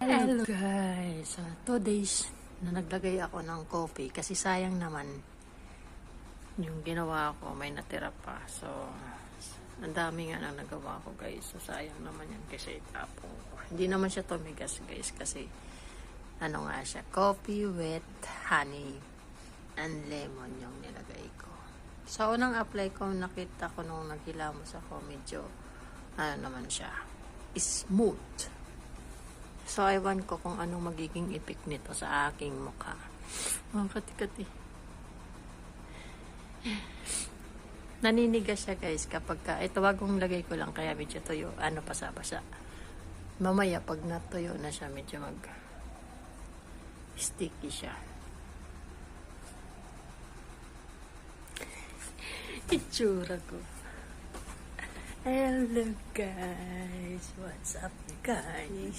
Hello guys, 2 days na naglagay ako ng coffee kasi sayang naman yung ginawa ko, may natira pa. So, ang dami nga na nagawa ko guys. So, sayang naman yan kasi tapo. Hindi naman siya tumigas guys kasi ano nga siya, coffee with honey and lemon yung nilagay ko. So, unang apply ko, nakita ko nung naghilamos ako, medyo ano naman siya, smooth. So, ewan ko kung anong magiging effect nito sa aking mukha. Oh, kati-kati. Naninigas siya guys kapag ka, ito wagong lagay ko lang kaya medyo tuyo, ano basa-basa. Mamaya pag natuyo na siya, medyo sticky siya. Itsura ko. Hello guys, what's up guys?